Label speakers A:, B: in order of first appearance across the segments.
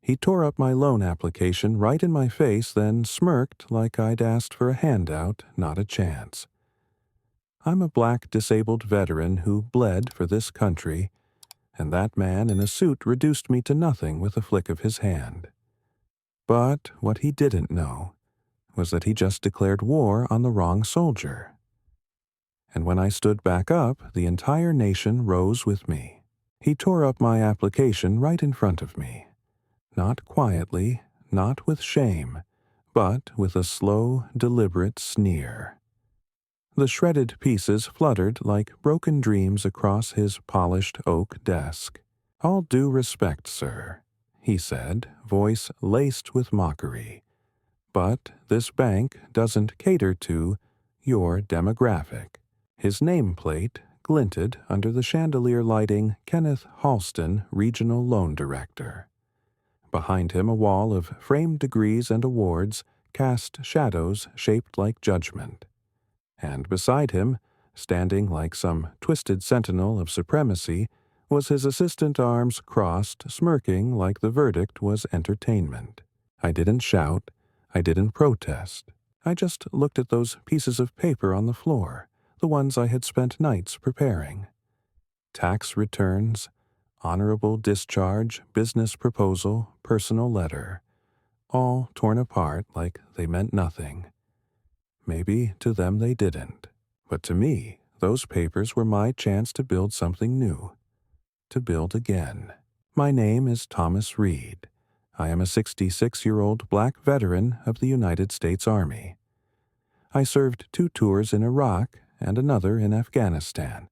A: He tore up my loan application right in my face, then smirked like I'd asked for a handout, not a chance. I'm a black disabled veteran who bled for this country, and that man in a suit reduced me to nothing with a flick of his hand. But what he didn't know was that he just declared war on the wrong soldier. And when I stood back up, the entire nation rose with me. He tore up my application right in front of me. Not quietly, not with shame, but with a slow, deliberate sneer. The shredded pieces fluttered like broken dreams across his polished oak desk. "All due respect, sir," he said, voice laced with mockery. "But this bank doesn't cater to your demographic." His nameplate glinted under the chandelier lighting Kenneth Halston, Regional Loan Director. Behind him a wall of framed degrees and awards cast shadows shaped like judgment. And beside him, standing like some twisted sentinel of supremacy, was his assistant, arms crossed, smirking like the verdict was entertainment. I didn't shout. I didn't protest. I just looked at those pieces of paper on the floor, the ones I had spent nights preparing. Tax returns, honorable discharge, business proposal, personal letter, all torn apart like they meant nothing. Maybe to them they didn't, but to me, those papers were my chance to build something new, to build again. My name is Thomas Reed. I am a 66-year-old black veteran of the United States Army. I served 2 tours in Iraq and another in Afghanistan.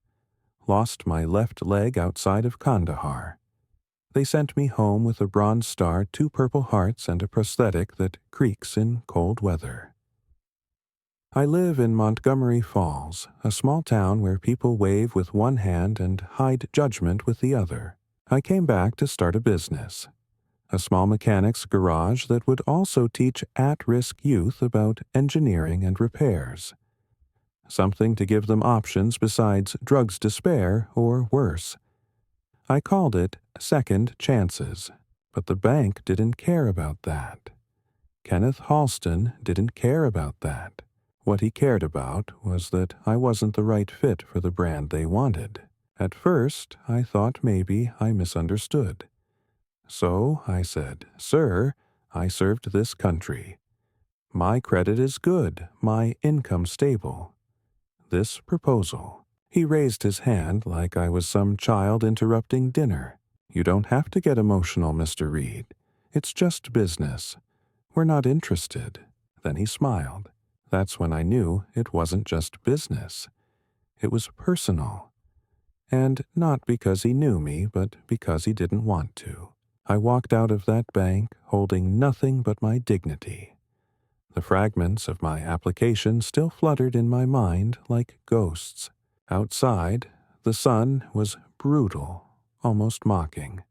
A: Lost my left leg outside of Kandahar. They sent me home with a Bronze Star, 2 Purple Hearts, and a prosthetic that creaks in cold weather. I live in Montgomery Falls, a small town where people wave with one hand and hide judgment with the other. I came back to start a business, a small mechanic's garage that would also teach at-risk youth about engineering and repairs. Something to give them options besides drugs to spare or worse. I called it Second Chances, but the bank didn't care about that. Kenneth Halston didn't care about that. What he cared about was that I wasn't the right fit for the brand they wanted. At first, I thought maybe I misunderstood. So I said, "Sir, I served this country. My credit is good, my income stable. This proposal." He raised his hand like I was some child interrupting dinner. "You don't have to get emotional, Mr. Reed. It's just business. We're not interested." Then he smiled. That's when I knew it wasn't just business. It was personal. And not because he knew me, but because he didn't want to. I walked out of that bank holding nothing but my dignity. The fragments of my application still fluttered in my mind like ghosts. Outside, the sun was brutal, almost mocking.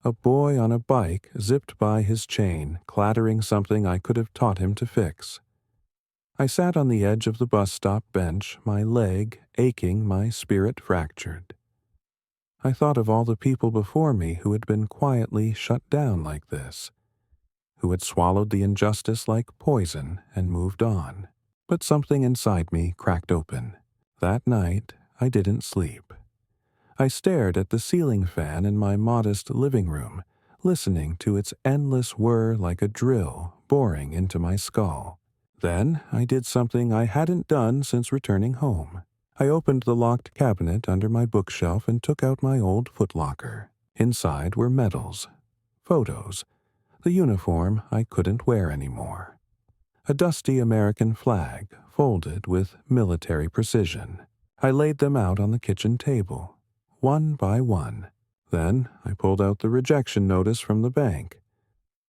A: A boy on a bike zipped by his chain, clattering something I could have taught him to fix. I sat on the edge of the bus stop bench, my leg aching, my spirit fractured. I thought of all the people before me who had been quietly shut down like this, who had swallowed the injustice like poison and moved on. But something inside me cracked open. That night, I didn't sleep. I stared at the ceiling fan in my modest living room, listening to its endless whir like a drill boring into my skull. Then I did something I hadn't done since returning home. I opened the locked cabinet under my bookshelf and took out my old footlocker. Inside were medals, photos, the uniform I couldn't wear anymore. A dusty American flag folded with military precision. I laid them out on the kitchen table, one by one. Then I pulled out the rejection notice from the bank.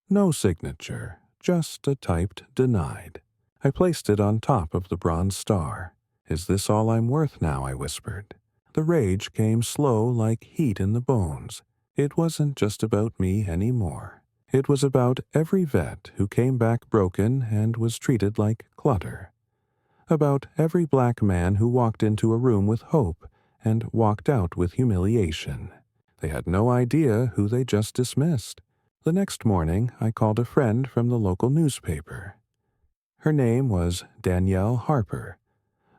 A: No signature, just a typed denied. I placed it on top of the Bronze Star. "Is this all I'm worth now?" I whispered. The rage came slow like heat in the bones. It wasn't just about me anymore. It was about every vet who came back broken and was treated like clutter. About every black man who walked into a room with hope and walked out with humiliation. They had no idea who they just dismissed. The next morning, I called a friend from the local newspaper. Her name was Danielle Harper,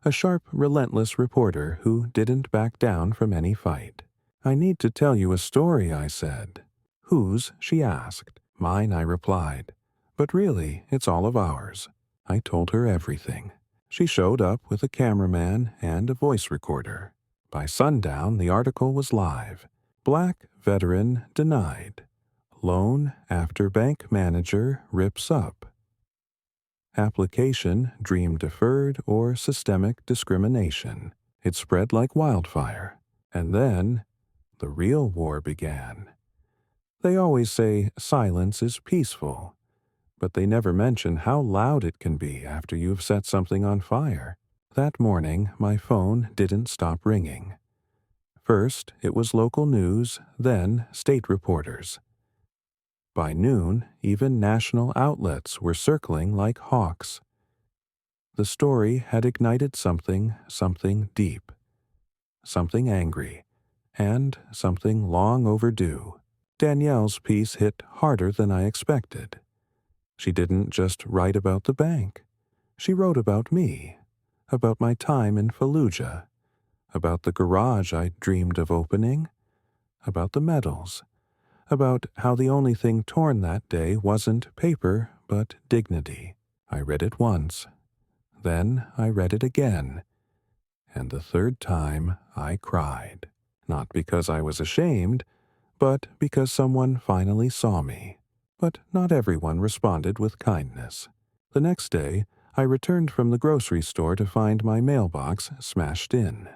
A: a sharp, relentless reporter who didn't back down from any fight. "I need to tell you a story," I said. "Whose?" she asked. "Mine," I replied. "But really, it's all of ours." I told her everything. She showed up with a cameraman and a voice recorder. By sundown, the article was live. Black veteran denied. Loan after bank manager rips up. Application dream deferred or systemic discrimination. It spread like wildfire. And then the real war began. They always say silence is peaceful, but they never mention how loud it can be after you've set something on fire. That morning, my phone didn't stop ringing. First, it was local news, then state reporters. By noon, even national outlets were circling like hawks. The story had ignited something deep, something angry, and something long overdue. Danielle's piece hit harder than I expected. She didn't just write about the bank. She wrote about me, about my time in Fallujah, about the garage I dreamed of opening, about the medals, about how the only thing torn that day wasn't paper but dignity. I read it once. Then I read it again. And the third time I cried. Not because I was ashamed, but because someone finally saw me. But not everyone responded with kindness. The next day, I returned from the grocery store to find my mailbox smashed in.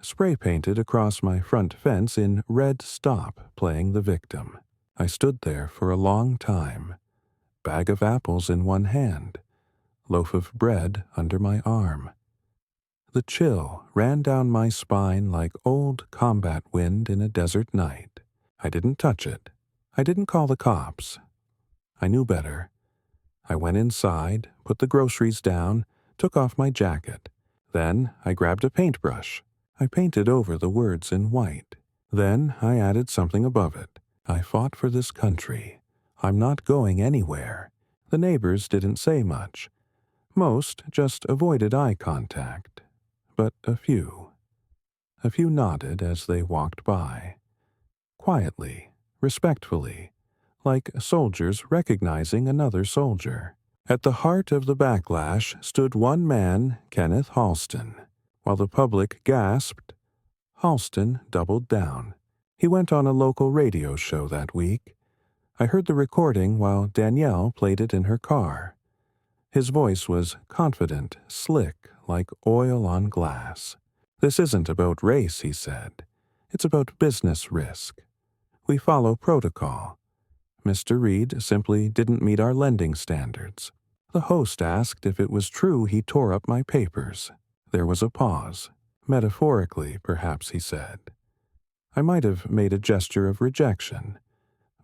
A: Spray painted across my front fence in red stop playing the victim. I stood there for a long time, bag of apples in one hand, loaf of bread under my arm. The chill ran down my spine like old combat wind in a desert night. I didn't touch it. I didn't call the cops. I knew better. I went inside, put the groceries down, took off my jacket. Then I grabbed a paintbrush. I painted over the words in white. Then I added something above it. I fought for this country. I'm not going anywhere. The neighbors didn't say much. Most just avoided eye contact. But a few nodded as they walked by. Quietly, respectfully, like soldiers recognizing another soldier. At the heart of the backlash stood one man, Kenneth Halston. While the public gasped, Halston doubled down. He went on a local radio show that week. I heard the recording while Danielle played it in her car. His voice was confident, slick, like oil on glass. "This isn't about race," he said. "It's about business risk. We follow protocol. Mr. Reed simply didn't meet our lending standards." The host asked if it was true he tore up my papers. There was a pause. "Metaphorically, perhaps," he said. I might have made a gesture of rejection,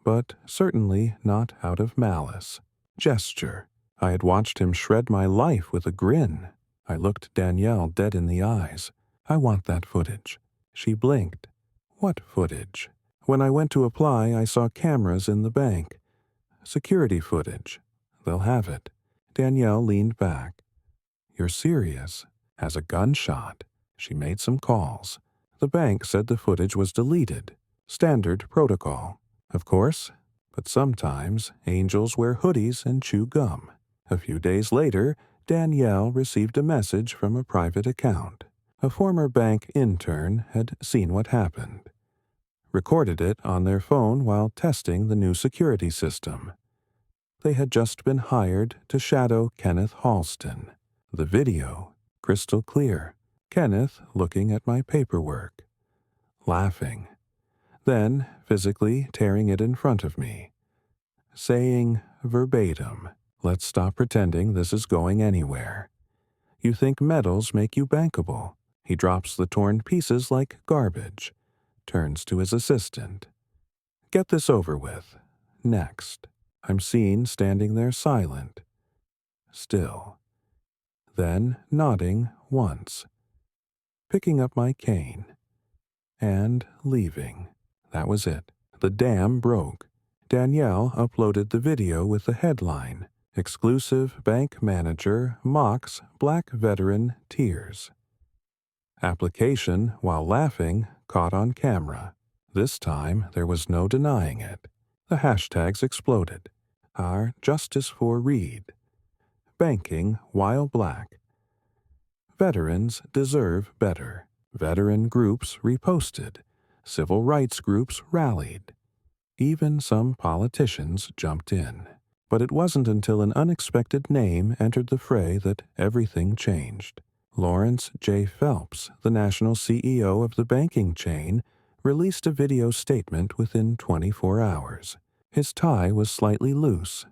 A: but certainly not out of malice. Gesture. I had watched him shred my life with a grin. I looked Danielle dead in the eyes. "I want that footage." She blinked. "What footage?" When I went to apply, I saw cameras in the bank. "Security footage. They'll have it." Danielle leaned back. "You're serious?" "As a gunshot." She made some calls. The bank said the footage was deleted. Standard protocol. Of course, but sometimes angels wear hoodies and chew gum. A few days later, Danielle received a message from a private account. A former bank intern had seen what happened. Recorded it on their phone while testing the new security system. They had just been hired to shadow Kenneth Halston. The video, crystal clear. Kenneth looking at my paperwork. Laughing. Then physically tearing it in front of me. Saying verbatim, "Let's stop pretending this is going anywhere. You think medals make you bankable." He drops the torn pieces like garbage. Turns to his assistant. "Get this over with. Next." I'm seen standing there silent. Still. Then nodding once. Picking up my cane. And leaving. That was it. The dam broke. Danielle uploaded the video with the headline, "Exclusive Bank Manager Mocks Black Veteran Tears." Application, while laughing, caught on camera. This time, there was no denying it. The hashtags exploded. Our Justice for Reed. Banking while black. Veterans deserve better. Veteran groups reposted. Civil rights groups rallied. Even some politicians jumped in. But it wasn't until an unexpected name entered the fray that everything changed. Lawrence J. Phelps, the national CEO of the banking chain, released a video statement within 24 hours. His tie was slightly loose.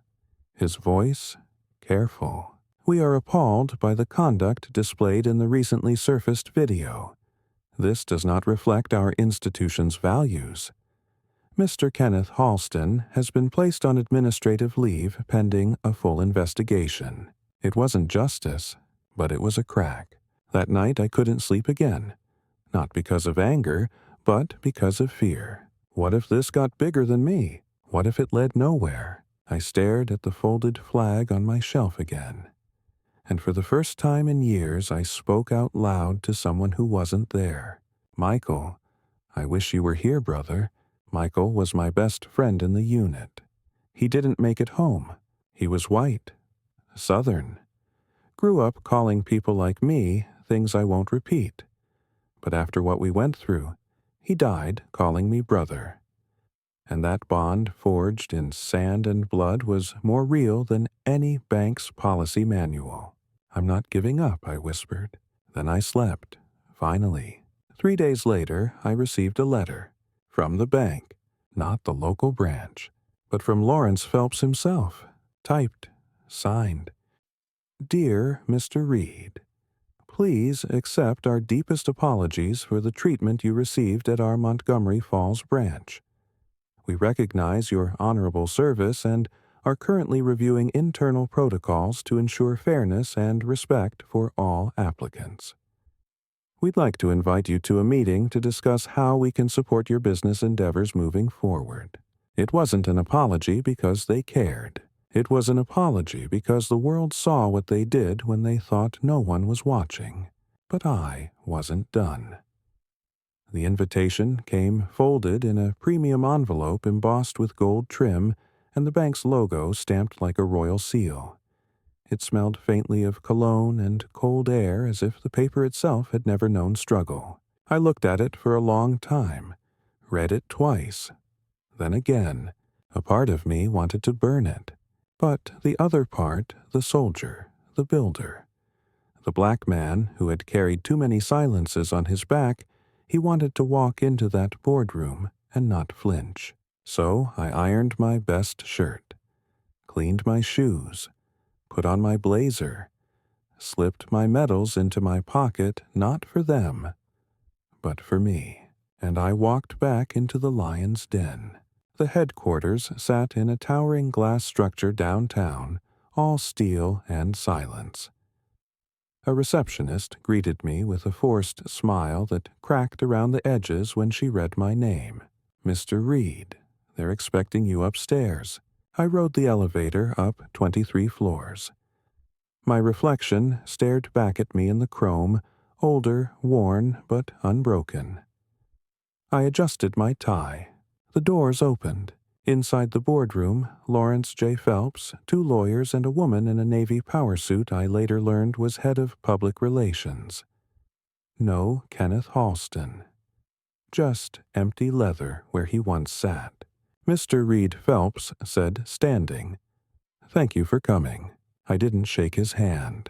A: His voice, careful. "We are appalled by the conduct displayed in the recently surfaced video. This does not reflect our institution's values. Mr. Kenneth Halston has been placed on administrative leave pending a full investigation. It wasn't justice, but it was a crack. That night I couldn't sleep again. Not because of anger, but because of fear. What if this got bigger than me? What if it led nowhere?" I stared at the folded flag on my shelf again. And for the first time in years I spoke out loud to someone who wasn't there. "Michael, I wish you were here, brother." Michael was my best friend in the unit. He didn't make it home. He was white, Southern. Grew up calling people like me things I won't repeat. But after what we went through, he died calling me brother. And that bond forged in sand and blood was more real than any bank's policy manual. "I'm not giving up," I whispered. Then I slept, finally. 3 days later, I received a letter. From the bank, not the local branch, but from Lawrence Phelps himself, typed, signed. "Dear Mr. Reed, please accept our deepest apologies for the treatment you received at our Montgomery Falls branch. We recognize your honorable service and are currently reviewing internal protocols to ensure fairness and respect for all applicants. We'd like to invite you to a meeting to discuss how we can support your business endeavors moving forward." It wasn't an apology because they cared. It was an apology because the world saw what they did when they thought no one was watching. But I wasn't done. The invitation came folded in a premium envelope embossed with gold trim and the bank's logo stamped like a royal seal. It smelled faintly of cologne and cold air as if the paper itself had never known struggle. I looked at it for a long time, read it twice. Then again, a part of me wanted to burn it. But the other part, the soldier, the builder, the black man who had carried too many silences on his back, he wanted to walk into that boardroom and not flinch. So I ironed my best shirt, cleaned my shoes, put on my blazer, slipped my medals into my pocket not for them, but for me, and I walked back into the lion's den. The headquarters sat in a towering glass structure downtown, all steel and silence. A receptionist greeted me with a forced smile that cracked around the edges when she read my name. "Mr. Reed, they're expecting you upstairs." I rode the elevator up 23 floors. My reflection stared back at me in the chrome, older, worn, but unbroken. I adjusted my tie. The doors opened. Inside the boardroom, Lawrence J. Phelps, 2 lawyers, and a woman in a Navy power suit I later learned was head of public relations. No Kenneth Halston. Just empty leather where he once sat. Mr. Reed Phelps said, standing, "Thank you for coming." I didn't shake his hand.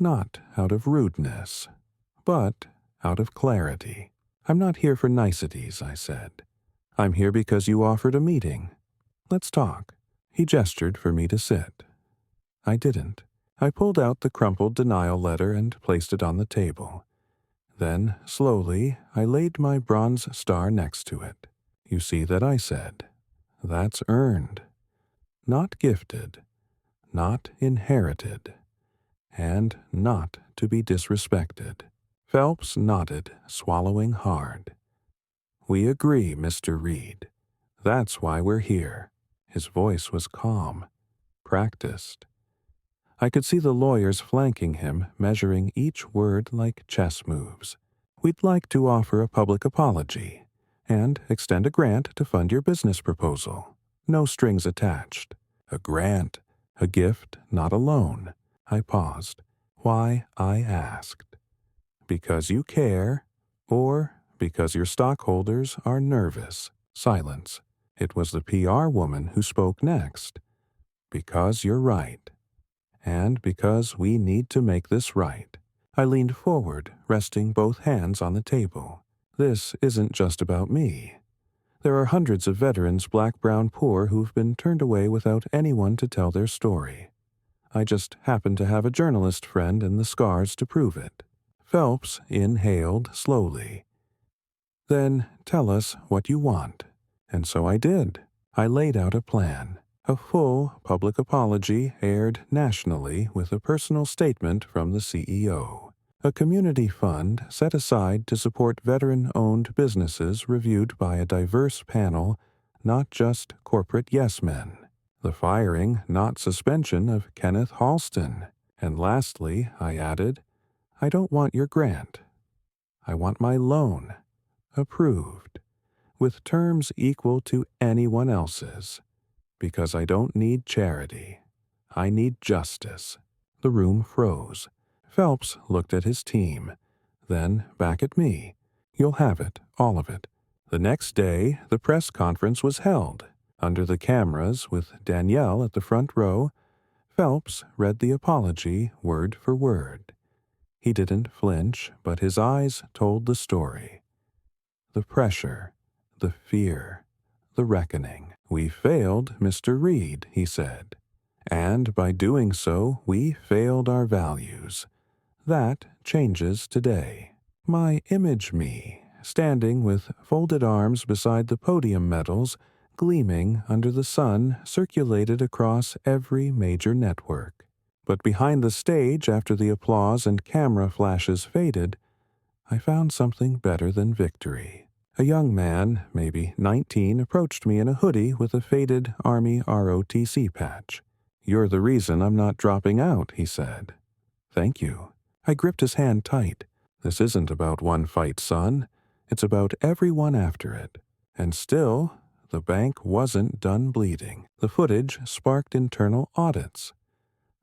A: Not out of rudeness, but out of clarity. "I'm not here for niceties," I said. "I'm here because you offered a meeting. Let's talk." He gestured for me to sit. I didn't. I pulled out the crumpled denial letter and placed it on the table. Then, slowly, I laid my bronze star next to it. "You see that," I said. "That's earned. Not gifted. Not inherited. And not to be disrespected." Phelps nodded, swallowing hard. "We agree, Mr. Reed. That's why we're here. His voice was calm, practiced. I could see the lawyers flanking him, measuring each word like chess moves. We'd like to offer a public apology and extend a grant to fund your business proposal. No strings attached. A grant, a gift, not a loan. I paused. Why, I asked. Because you care, or because your stockholders are nervous? Silence. It was the PR woman who spoke next. Because you're right. And because we need to make this right. I leaned forward, resting both hands on the table. This isn't just about me. There are hundreds of veterans, black, brown, poor, who've been turned away without anyone to tell their story. I just happen to have a journalist friend and the scars to prove it. Phelps inhaled slowly. Then tell us what you want. And so I did. I laid out a plan. A full public apology aired nationally with a personal statement from the CEO. A community fund set aside to support veteran-owned businesses reviewed by a diverse panel, not just corporate yes-men. The firing, not suspension, of Kenneth Halston. And lastly, I added, I don't want your grant. I want my loan. Approved. With terms equal to anyone else's. Because I don't need charity. I need justice. The room froze. Phelps looked at his team, then back at me. You'll have it, all of it. The next day, the press conference was held. Under the cameras, with Danielle at the front row, Phelps read the apology word for word. He didn't flinch, but his eyes told the story. The pressure, the fear, the reckoning. We failed Mr. Reed, he said. And by doing so, we failed our values. That changes today. My image me, standing with folded arms beside the podium medals, gleaming under the sun, circulated across every major network. But behind the stage, after the applause and camera flashes faded, I found something better than victory. A young man, maybe 19, approached me in a hoodie with a faded Army ROTC patch. You're the reason I'm not dropping out, he said. Thank you. I gripped his hand tight. This isn't about one fight, son. It's about everyone after it. And still, the bank wasn't done bleeding. The footage sparked internal audits.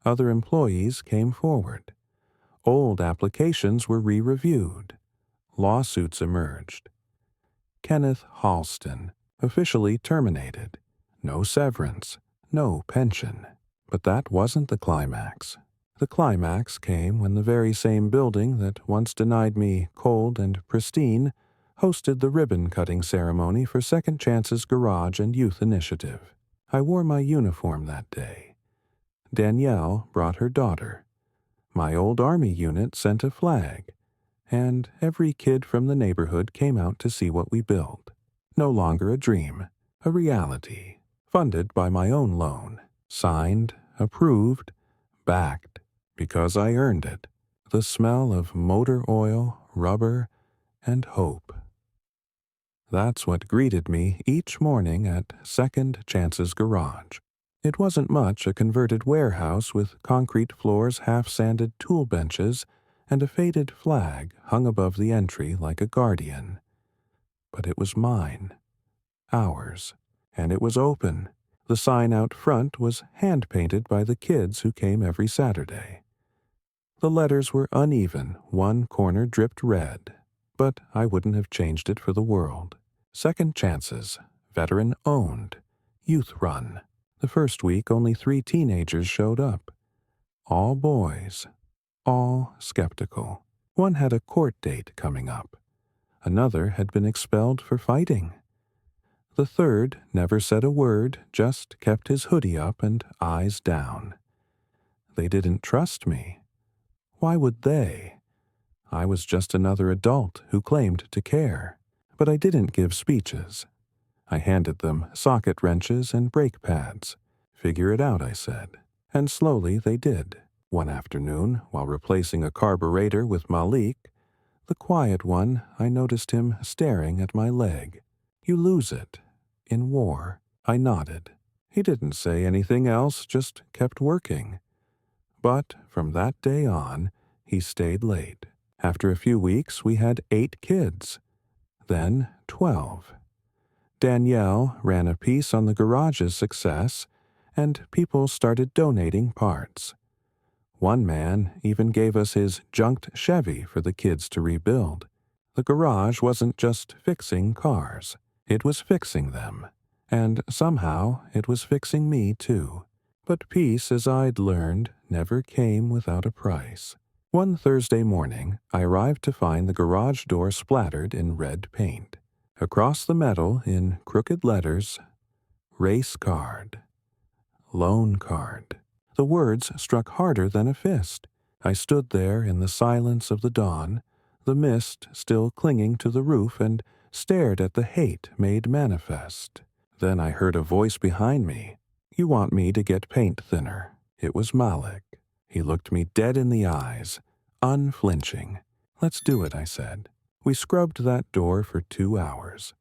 A: Other employees came forward. Old applications were re-reviewed. Lawsuits emerged. Kenneth Halston, officially terminated. No severance, no pension. But that wasn't the climax. The climax came when the very same building that once denied me cold and pristine hosted the ribbon-cutting ceremony for Second Chance's Garage and Youth Initiative. I wore my uniform that day. Danielle brought her daughter. My old Army unit sent a flag. And every kid from the neighborhood came out to see what we built. No longer a dream, a reality, funded by my own loan, signed, approved, backed, because I earned it. The smell of motor oil, rubber, and hope. That's what greeted me each morning at Second Chance's Garage. It wasn't much, a converted warehouse with concrete floors, half-sanded tool benches, and a faded flag hung above the entry like a guardian. But it was mine. Ours. And it was open. The sign out front was hand-painted by the kids who came every Saturday. The letters were uneven, one corner dripped red, but I wouldn't have changed it for the world. Second Chances, veteran-owned, youth-run. The first week, only 3 teenagers showed up. All boys. All skeptical. One had a court date coming up. Another had been expelled for fighting. The third never said a word, just kept his hoodie up and eyes down. They didn't trust me. Why would they? I was just another adult who claimed to care. But I didn't give speeches. I handed them socket wrenches and brake pads. Figure it out, I said. And slowly they did. One afternoon, while replacing a carburetor with Malik, the quiet one, I noticed him staring at my leg. You lose it. In war. I nodded. He didn't say anything else, just kept working. But from that day on, he stayed late. After a few weeks, we had 8 kids. Then 12. Danielle ran a piece on the garage's success, and people started donating parts. One man even gave us his junked Chevy for the kids to rebuild. The garage wasn't just fixing cars, it was fixing them. And somehow it was fixing me too. But peace, as I'd learned, never came without a price. One Thursday morning, I arrived to find the garage door splattered in red paint. Across the metal, in crooked letters, race card, loan card. The words struck harder than a fist. I stood there in the silence of the dawn, the mist still clinging to the roof, and stared at the hate made manifest. Then I heard a voice behind me. "You want me to get paint thinner." It was Malik. He looked me dead in the eyes, unflinching. "Let's do it," I said. We scrubbed that door for 2 hours.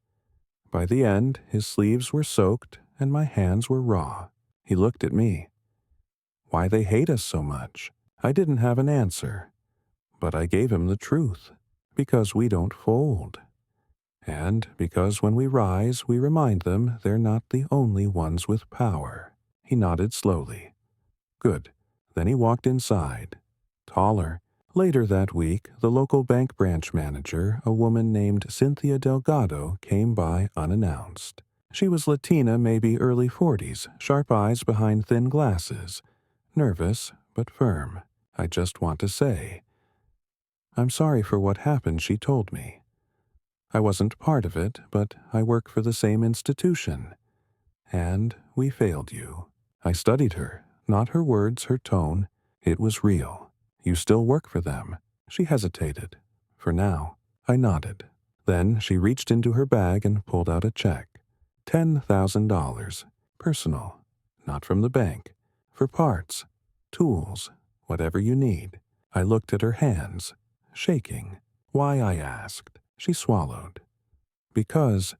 A: By the end, his sleeves were soaked and my hands were raw. He looked at me. Why they hate us so much? I didn't have an answer. But I gave him the truth. Because we don't fold. And because when we rise, we remind them they're not the only ones with power. He nodded slowly. Good. Then he walked inside. Taller. Later that week, the local bank branch manager, a woman named Cynthia Delgado, came by unannounced. She was Latina, maybe early 40s, sharp eyes behind thin glasses. Nervous, but firm. "I just want to say, I'm sorry for what happened," she told me. "I wasn't part of it, but I work for the same institution. And we failed you." I studied her, not her words, her tone. It was real. "You still work for them?" She hesitated. "For now." I nodded. Then she reached into her bag and pulled out a check. $10,000. Personal. Not from the bank. For parts. Tools. Whatever you need. I looked at her hands. Shaking. "Why?" I asked. She swallowed. "Because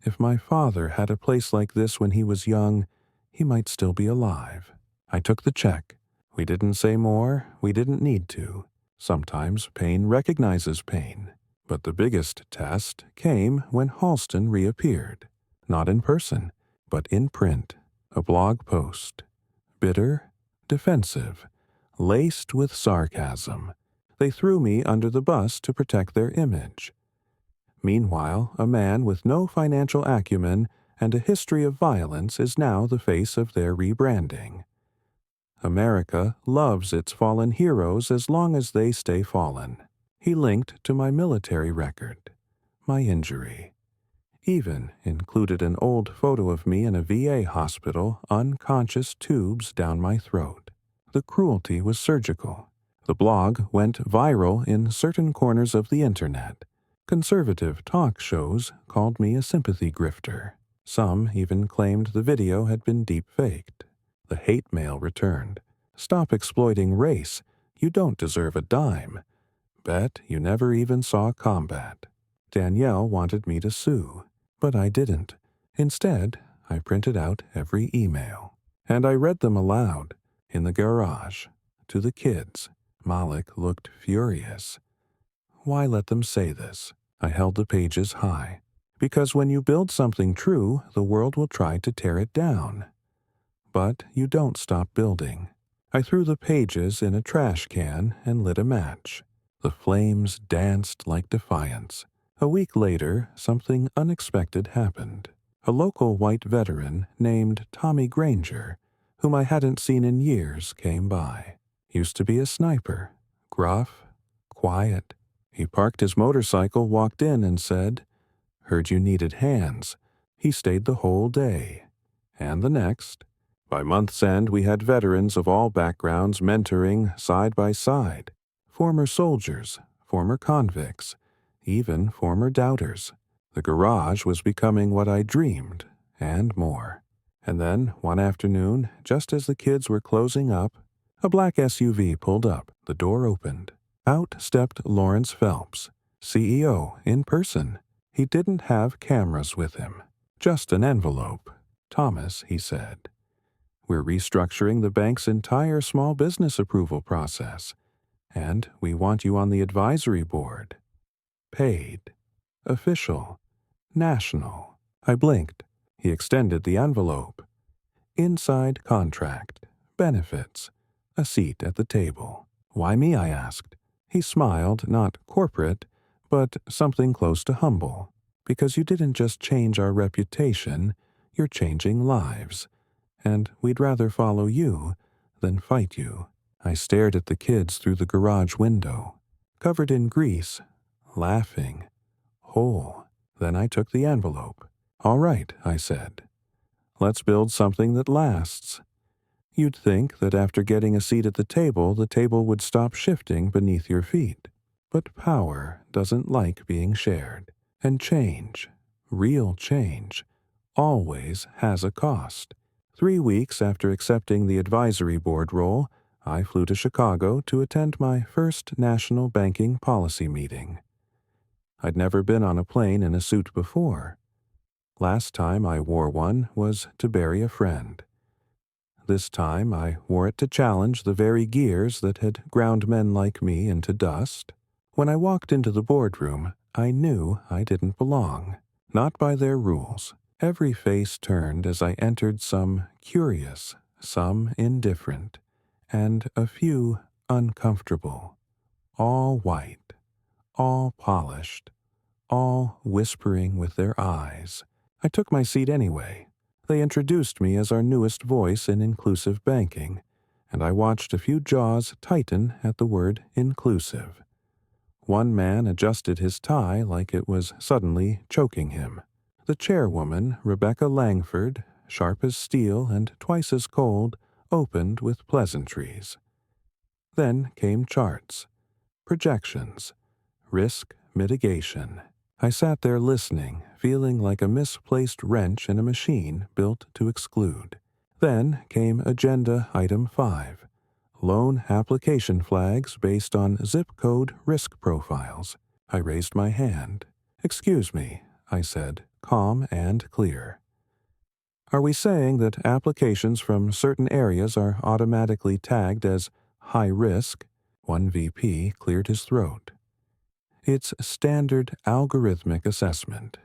A: if my father had a place like this when he was young, he might still be alive." I took the check. We didn't say more. We didn't need to. Sometimes pain recognizes pain. But the biggest test came when Halston reappeared. Not in person, but in print. A blog post. Bitter, defensive, laced with sarcasm. They threw me under the bus to protect their image. Meanwhile, a man with no financial acumen and a history of violence is now the face of their rebranding. America loves its fallen heroes as long as they stay fallen. He linked to my military record, my injury. Even included an old photo of me in a VA hospital, unconscious tubes down my throat. The cruelty was surgical. The blog went viral in certain corners of the internet. Conservative talk shows called me a sympathy grifter. Some even claimed the video had been deep-faked. The hate mail returned. "Stop exploiting race. You don't deserve a dime. Bet you never even saw combat." Danielle wanted me to sue, but I didn't. Instead, I printed out every email. And I read them aloud, in the garage, to the kids. Malik looked furious. Why let them say this? I held the pages high. Because when you build something true, the world will try to tear it down. But you don't stop building. I threw the pages in a trash can and lit a match. The flames danced like defiance. A week later, something unexpected happened. A local white veteran named Tommy Granger, whom I hadn't seen in years, came by. Used to be a sniper. Gruff, quiet. He parked his motorcycle, walked in, and said, "Heard you needed hands." He stayed the whole day. And the next. By month's end, we had veterans of all backgrounds mentoring side by side. Former soldiers, former convicts, even former doubters. The garage was becoming what I dreamed, and more. And then, one afternoon, just as the kids were closing up, a black SUV pulled up. The door opened. Out stepped Lawrence Phelps, CEO, in person. He didn't have cameras with him, just an envelope. "Thomas," he said, "we're restructuring the bank's entire small business approval process, and we want you on the advisory board. Paid. Official. National." I blinked. He extended the envelope. "Inside contract. Benefits. A seat at the table." "Why me?" I asked. He smiled, not corporate, but something close to humble. "Because you didn't just change our reputation, you're changing lives. And we'd rather follow you than fight you." I stared at the kids through the garage window, covered in grease, laughing, whole. Then I took the envelope. "All right," I said. "Let's build something that lasts." You'd think that after getting a seat at the table would stop shifting beneath your feet. But power doesn't like being shared. And change, real change, always has a cost. 3 weeks after accepting the advisory board role, I flew to Chicago to attend my first national banking policy meeting. I'd never been on a plane in a suit before. Last time I wore one was to bury a friend. This time I wore it to challenge the very gears that had ground men like me into dust. When I walked into the boardroom, I knew I didn't belong. Not by their rules. Every face turned as I entered, some curious, some indifferent, and a few uncomfortable. All white, all polished, all whispering with their eyes. I took my seat anyway. They introduced me as our newest voice in inclusive banking, and I watched a few jaws tighten at the word inclusive. One man adjusted his tie like it was suddenly choking him. The chairwoman, Rebecca Langford, sharp as steel and twice as cold, opened with pleasantries. Then came charts, projections, risk mitigation. I sat there listening, feeling like a misplaced wrench in a machine built to exclude. Then came Agenda Item 5, loan application flags based on zip code risk profiles. I raised my hand. "Excuse me," I said, calm and clear. "Are we saying that applications from certain areas are automatically tagged as high risk?" One VP cleared his throat. "It's standard algorithmic assessment.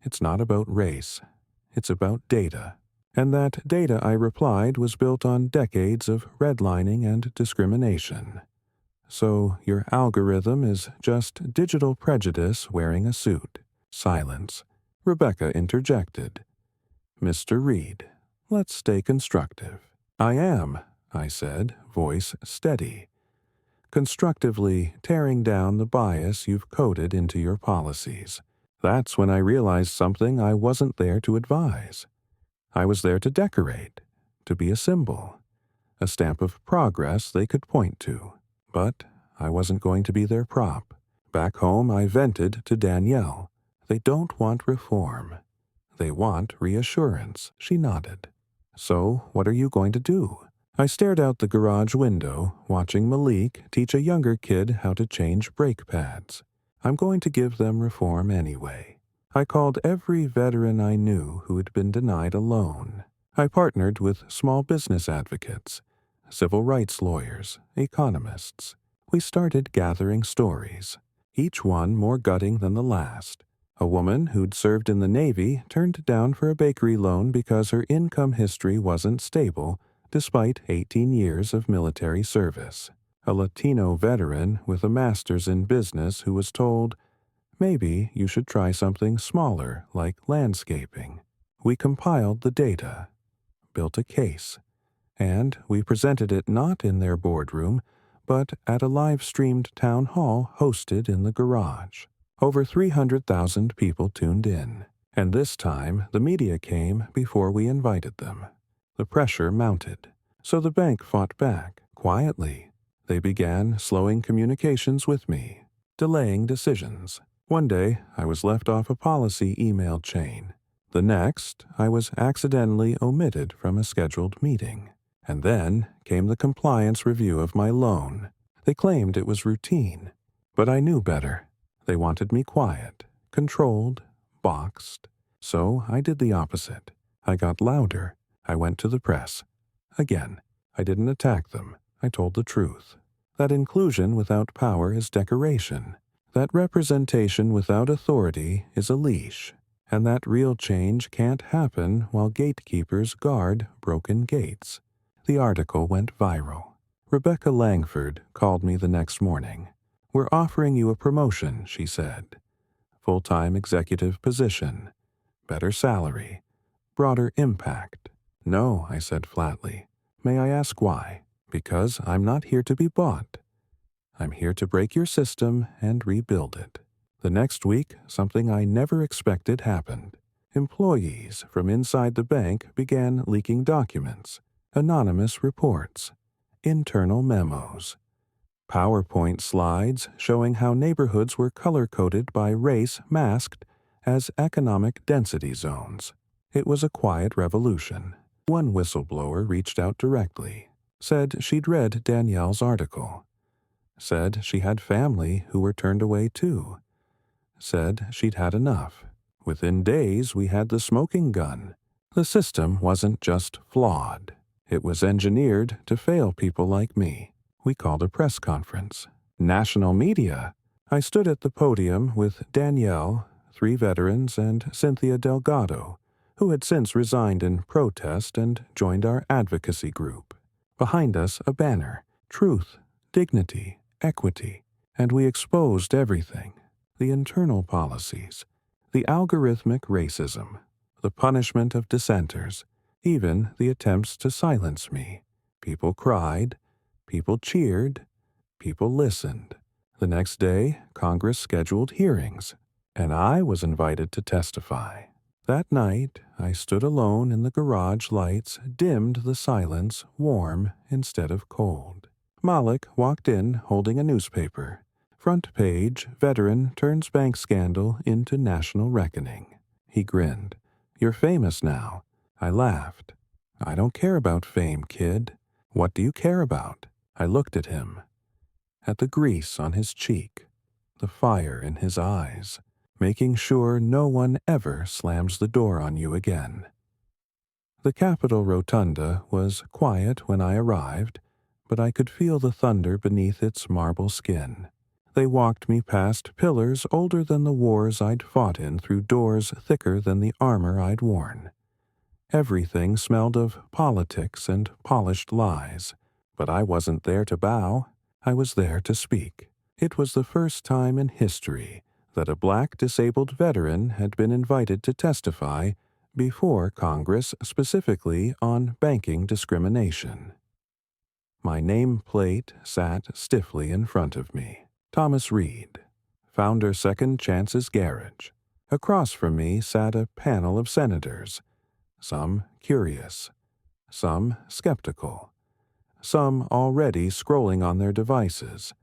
A: It's not about race. It's about data." And that data, I replied, was built on decades of redlining and discrimination. "So your algorithm is just digital prejudice wearing a suit." Silence. Rebecca interjected. "Mr. Reed, let's stay constructive." "I am," I said, voice steady. "Constructively tearing down the bias you've coded into your policies." That's when I realized something. I wasn't there to advise. I was there to decorate, to be a symbol, a stamp of progress they could point to. But I wasn't going to be their prop. Back home, I vented to Danielle. "They don't want reform. They want reassurance." She nodded. "So what are you going to do?" I stared out the garage window, watching Malik teach a younger kid how to change brake pads. "I'm going to give them reform anyway." I called every veteran I knew who had been denied a loan. I partnered with small business advocates, civil rights lawyers, economists. We started gathering stories, each one more gutting than the last. A woman who'd served in the Navy turned down for a bakery loan because her income history wasn't stable, despite 18 years of military service. A Latino veteran with a master's in business who was told, "Maybe you should try something smaller like landscaping." We compiled the data, built a case, and we presented it not in their boardroom, but at a live-streamed town hall hosted in the garage. Over 300,000 people tuned in, and this time the media came before we invited them. The pressure mounted, so the bank fought back, quietly. They began slowing communications with me, delaying decisions. One day, I was left off a policy email chain. The next, I was accidentally omitted from a scheduled meeting. And then came the compliance review of my loan. They claimed it was routine, but I knew better. They wanted me quiet, controlled, boxed. So I did the opposite. I got louder. I went to the press. Again, I didn't attack them. I told the truth. That inclusion without power is decoration. That representation without authority is a leash. And that real change can't happen while gatekeepers guard broken gates. The article went viral. Rebecca Langford called me the next morning. "We're offering you a promotion," she said. "Full-time executive position. Better salary. Broader impact." "No," I said flatly. "May I ask why?" "Because I'm not here to be bought. I'm here to break your system and rebuild it." The next week, something I never expected happened. Employees from inside the bank began leaking documents, anonymous reports, internal memos, PowerPoint slides showing how neighborhoods were color-coded by race masked as economic density zones. It was a quiet revolution. One whistleblower reached out directly, said she'd read Danielle's article, said she had family who were turned away too, said she'd had enough. Within days, we had the smoking gun. The system wasn't just flawed. It was engineered to fail people like me. We called a press conference. National media. I stood at the podium with Danielle, 3 veterans, and Cynthia Delgado, who had since resigned in protest and joined our advocacy group. Behind us, a banner: truth, dignity, equity. And we exposed everything: the internal policies, the algorithmic racism, the punishment of dissenters, even the attempts to silence me. People cried, people cheered, people listened. The next day, Congress scheduled hearings, and I was invited to testify. That night, I stood alone in the garage. Lights dimmed the silence, warm instead of cold. Malik walked in holding a newspaper. Front page: veteran turns bank scandal into national reckoning. He grinned. "You're famous now." I laughed. "I don't care about fame, kid." "What do you care about?" I looked at him, at the grease on his cheek, the fire in his eyes, making sure no one ever slams the door on you again. The Capitol Rotunda was quiet when I arrived, but I could feel the thunder beneath its marble skin. They walked me past pillars older than the wars I'd fought in, through doors thicker than the armor I'd worn. Everything smelled of politics and polished lies, but I wasn't there to bow. I was there to speak. It was the first time in history that a Black disabled veteran had been invited to testify before Congress, specifically on banking discrimination. My nameplate sat stiffly in front of me. Thomas Reed, founder Second Chances Garage. Across from me sat a panel of senators, some curious, some skeptical, some already scrolling on their devices.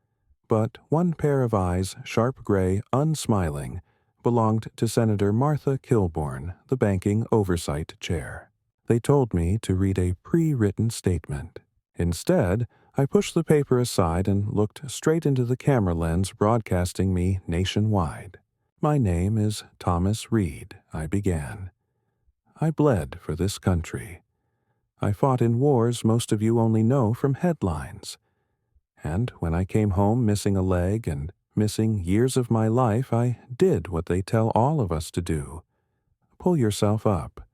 A: But one pair of eyes, sharp gray, unsmiling, belonged to Senator Martha Kilbourne, the banking oversight chair. They told me to read a pre-written statement. Instead, I pushed the paper aside and looked straight into the camera lens broadcasting me nationwide. "My name is Thomas Reed," I began. "I bled for this country. I fought in wars most of you only know from headlines. And when I came home missing a leg and missing years of my life, I did what they tell all of us to do. Pull yourself up.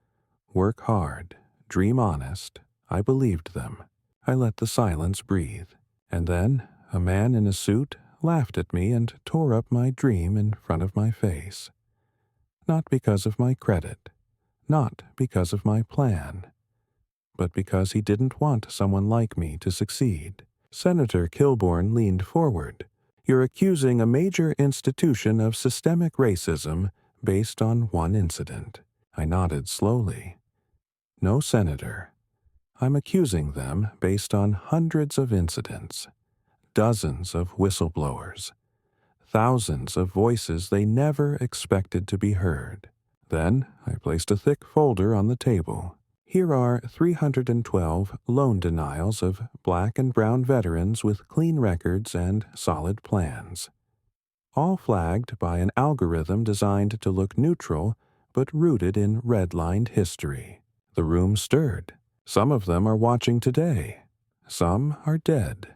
A: Work hard. Dream honest." I believed them. I let the silence breathe. And then a man in a suit laughed at me and tore up my dream in front of my face. Not because of my credit, not because of my plan, but because he didn't want someone like me to succeed. Senator Kilbourne leaned forward. "You're accusing a major institution of systemic racism based on one incident." I nodded slowly. "No, Senator. I'm accusing them based on hundreds of incidents, dozens of whistleblowers, thousands of voices they never expected to be heard." Then I placed a thick folder on the table. "Here are 312 loan denials of Black and brown veterans with clean records and solid plans, all flagged by an algorithm designed to look neutral but rooted in redlined history. The room stirred. Some of them are watching today. Some are dead.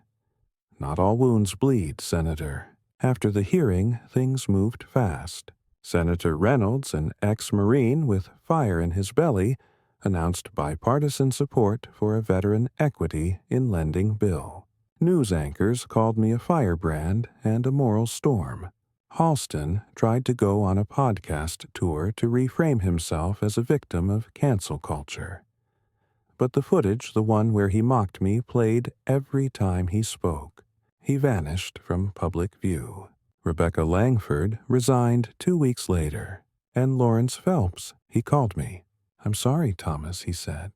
A: Not all wounds bleed, Senator. After the hearing, things moved fast. Senator Reynolds, an ex-Marine with fire in his belly, announced bipartisan support for a veteran equity in lending bill. News anchors called me a firebrand and a moral storm. Halston tried to go on a podcast tour to reframe himself as a victim of cancel culture. But the footage, the one where he mocked me, played every time he spoke. He vanished from public view. Rebecca Langford resigned 2 weeks later. And Lawrence Phelps, he called me. "I'm sorry, Thomas," he said.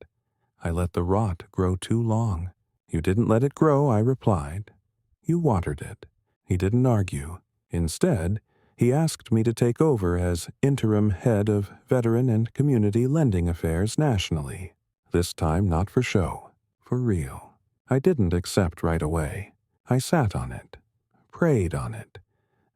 A: "I let the rot grow too long." "You didn't let it grow," I replied. "You watered it." He didn't argue. Instead, he asked me to take over as interim head of Veteran and Community Lending Affairs nationally. This time not for show, for real. I didn't accept right away. I sat on it, prayed on it,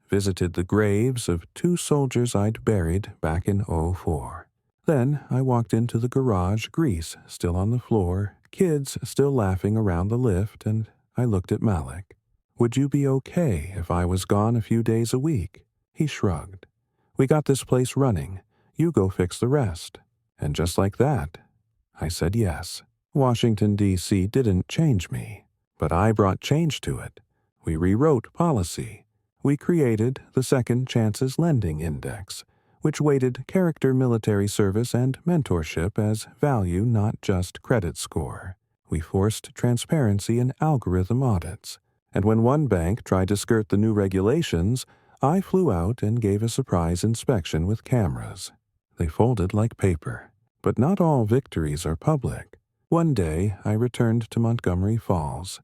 A: visited the graves of 2 soldiers I'd buried back in '04. Then I walked into the garage, grease still on the floor, kids still laughing around the lift, and I looked at Malik. "Would you be okay if I was gone a few days a week?" He shrugged. "We got this place running. You go fix the rest." And just like that, I said yes. Washington, D.C. didn't change me, but I brought change to it. We rewrote policy. We created the Second Chances Lending Index, which weighted character, military service, and mentorship as value, not just credit score. We forced transparency in algorithm audits. And when one bank tried to skirt the new regulations, I flew out and gave a surprise inspection with cameras. They folded like paper. But not all victories are public. One day, I returned to Montgomery Falls.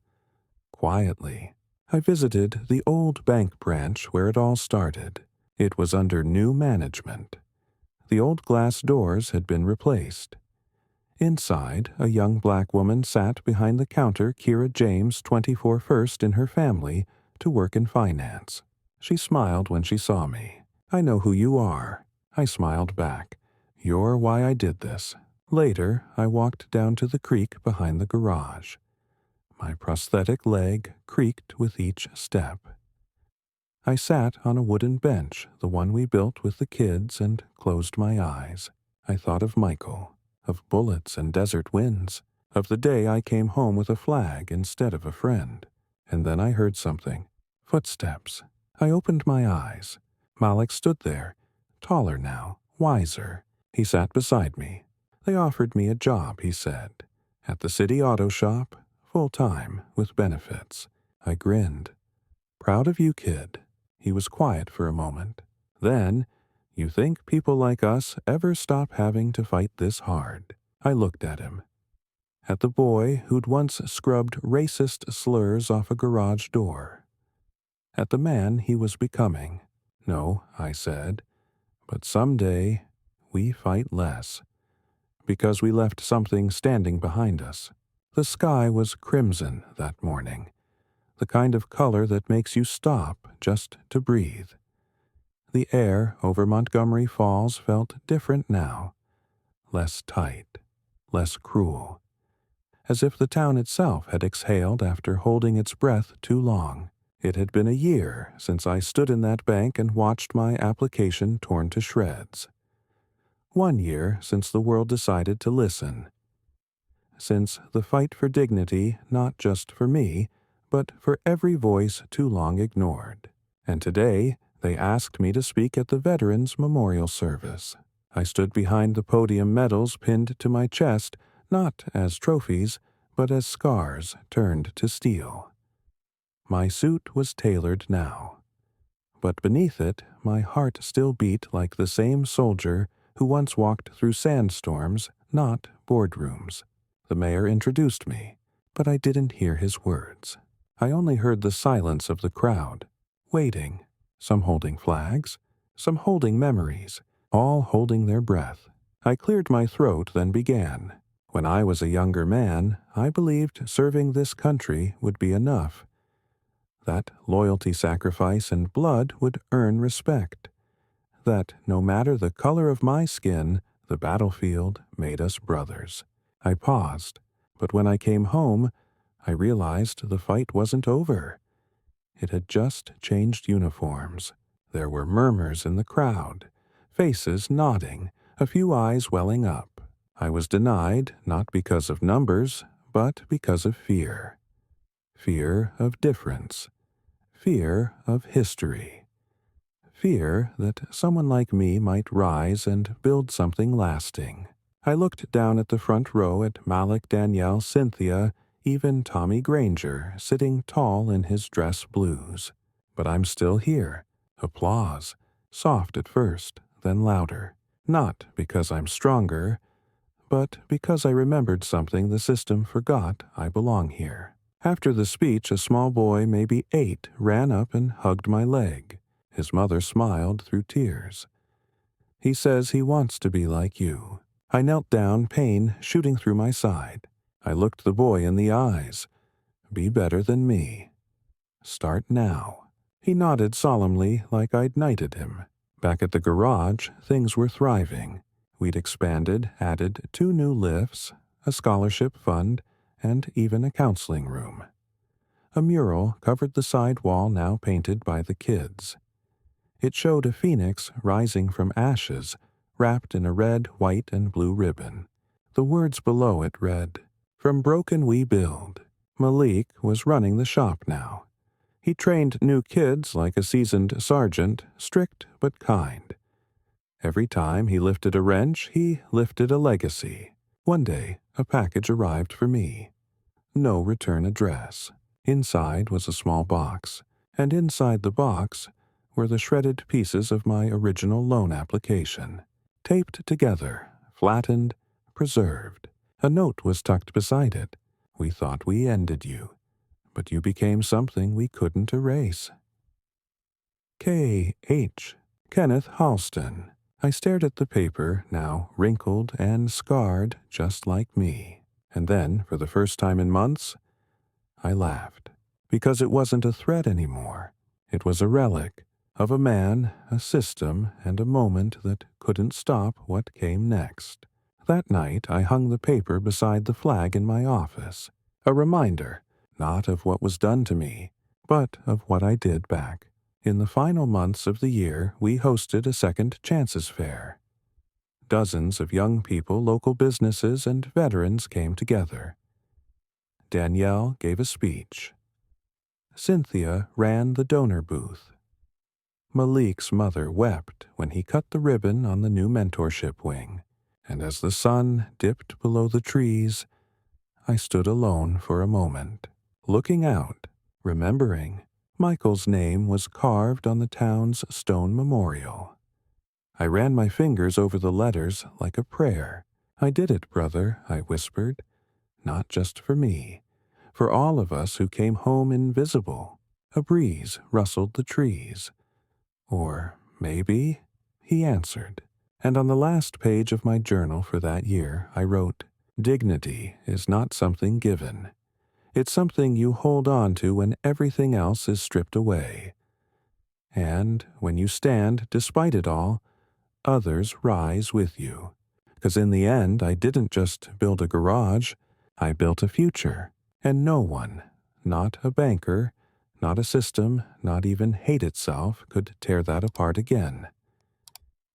A: Quietly, I visited the old bank branch where it all started. It was under new management. The old glass doors had been replaced. Inside, a young black woman sat behind the counter Kira James 24 First in her family to work in finance. She smiled when she saw me. "I know who you are." I smiled back. "You're why I did this." Later, I walked down to the creek behind the garage. My prosthetic leg creaked with each step. I sat on a wooden bench, the one we built with the kids, and closed my eyes. I thought of Michael, of bullets and desert winds, of the day I came home with a flag instead of a friend. And then I heard something. Footsteps. I opened my eyes. Malik stood there, taller now, wiser. He sat beside me. "They offered me a job," he said, "at the city auto shop, full-time, with benefits." I grinned. "Proud of you, kid." He was quiet for a moment. Then, "You think people like us ever stop having to fight this hard?" I looked at him. At the boy who'd once scrubbed racist slurs off a garage door. At the man he was becoming. "No," I said, "but someday we fight less." Because we left something standing behind us. The sky was crimson that morning, the kind of color that makes you stop just to breathe. The air over Montgomery Falls felt different now, less tight, less cruel, as if the town itself had exhaled after holding its breath too long. It had been a year since I stood in that bank and watched my application torn to shreds. 1 year since the world decided to listen. Since the fight for dignity, not just for me, but for every voice too long ignored. And today, they asked me to speak at the Veterans Memorial Service. I stood behind the podium, medals pinned to my chest, not as trophies, but as scars turned to steel. My suit was tailored now. But beneath it, my heart still beat like the same soldier who once walked through sandstorms, not boardrooms. The mayor introduced me, but I didn't hear his words. I only heard the silence of the crowd, waiting, some holding flags, some holding memories, all holding their breath. I cleared my throat, then began. When I was a younger man, I believed serving this country would be enough. That loyalty, sacrifice, and blood would earn respect. That no matter the color of my skin, The battlefield made us brothers. I paused, but when I came home, I realized the fight wasn't over. It had just changed uniforms. There were murmurs in the crowd, faces nodding, a few eyes welling up. I was denied not because of numbers, but because of fear. Fear of difference. Fear of history. Fear that someone like me might rise and build something lasting. I looked down at the front row at Malik, Danielle, Cynthia, even Tommy Granger, sitting tall in his dress blues. But I'm still here. Applause. Soft at first, then louder. Not because I'm stronger, but because I remembered something the system forgot I belong here. After the speech, a small boy, maybe 8, ran up and hugged my leg. His mother smiled through tears. He says he wants to be like you. I knelt down, pain shooting through my side. I looked the boy in the eyes. Be better than me. Start now. He nodded solemnly like I'd knighted him. Back at the garage, things were thriving. We'd expanded, added 2 new lifts, a scholarship fund, and even a counseling room. A mural covered the side wall now painted by the kids. It showed a phoenix rising from ashes, wrapped in a red, white, and blue ribbon. The words below it read, "From broken we build." Malik was running the shop now. He trained new kids like a seasoned sergeant, strict but kind. Every time he lifted a wrench, he lifted a legacy. One day, a package arrived for me. No return address. Inside was a small box, and inside the box were the shredded pieces of my original loan application, taped together, flattened, preserved. A note was tucked beside it. We thought we ended you, but you became something we couldn't erase. K.H. Kenneth Halston. I stared at the paper, now wrinkled and scarred just like me. And then, for the first time in months, I laughed. Because it wasn't a threat anymore. It was a relic of a man, a system, and a moment that couldn't stop what came next. That night, I hung the paper beside the flag in my office. A reminder, not of what was done to me, but of what I did back. In the final months of the year, we hosted a Second Chances Fair. Dozens of young people, local businesses, and veterans came together. Danielle gave a speech. Cynthia ran the donor booth. Malik's mother wept when he cut the ribbon on the new mentorship wing, and as the sun dipped below the trees, I stood alone for a moment, looking out, remembering Michael's name was carved on the town's stone memorial. I ran my fingers over the letters like a prayer. "I did it, brother," I whispered. "Not just for me. For all of us who came home invisible." A breeze rustled the trees. Or maybe, he answered. And on the last page of my journal for that year, I wrote, "Dignity is not something given. It's something you hold on to when everything else is stripped away. And when you stand, despite it all, others rise with you. 'Cause in the end, I didn't just build a garage, I built a future. And no one, not a banker, not a system, not even hate itself, could tear that apart again."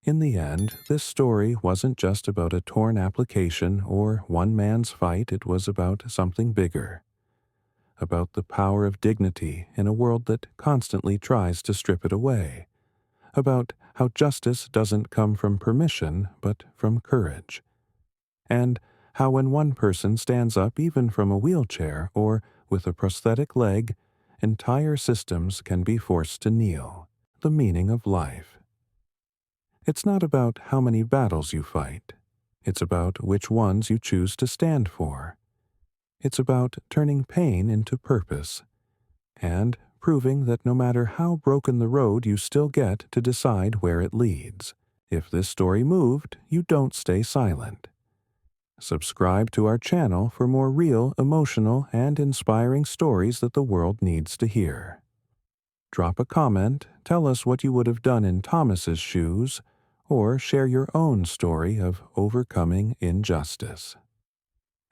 A: In the end, this story wasn't just about a torn application or one man's fight, it was about something bigger. About the power of dignity in a world that constantly tries to strip it away. About how justice doesn't come from permission, but from courage. And how when one person stands up even from a wheelchair or with a prosthetic leg, entire systems can be forced to kneel. The meaning of life. It's not about how many battles you fight. It's about which ones you choose to stand for. It's about turning pain into purpose, and proving that no matter how broken the road, you still get to decide where it leads. If this story moved, you don't stay silent. Subscribe to our channel for more real, emotional, and inspiring stories that the world needs to hear. Drop a comment, tell us what you would have done in Thomas's shoes, or share your own story of overcoming injustice.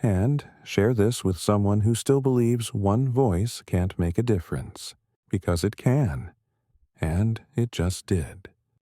A: And share this with someone who still believes one voice can't make a difference, because it can, and it just did.